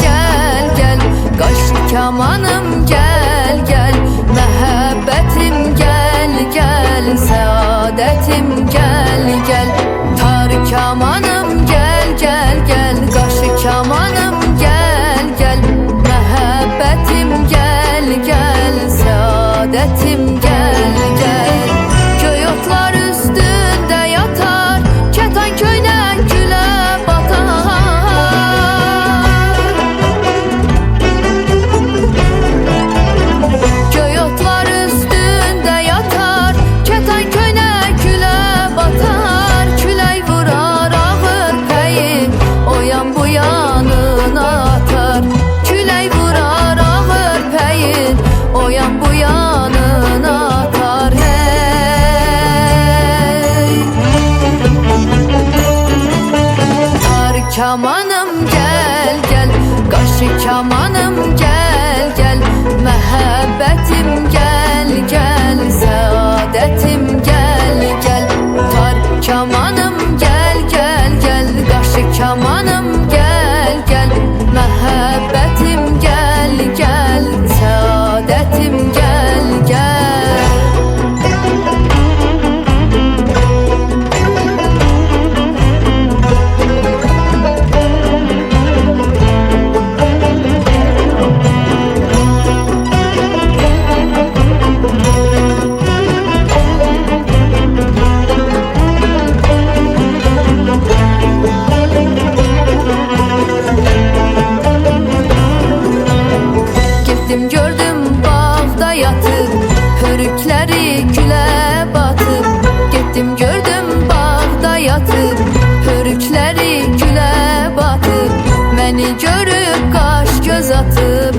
gel gel, qaşı kamanım gel gel, məhəbbətim gel gel, səadətim gel gel. Tar kamanım gel gel gel, qaşı kamanım gel gel, məhəbbətim gel gel, səadətim gel gel. Köy otlar üstündə yatar, kətan köynək gülə batar. Köy otlar üstündə yatar, kətan köynək gülə batar. Külək vurar ağır pəyi, o yan bu yanına atar. Külək vurar ağır pəyi, o yan bu yanına atar. Hey, tar kamanım gel gel, qaşı kamanım gel gel, məhəbbətim gel gel, səadətim gel gel. Tar kamanım gel gel gel, qaşı kamanım gel gel, məhəbbətim gel gel, səadətim gel gel. Getdim gördüm bağda yatıb, hörükləri gülə batıb. Getdim gördüm bağda yatıb, hörükləri gülə batıb. Məni görüb qaş göz atıb.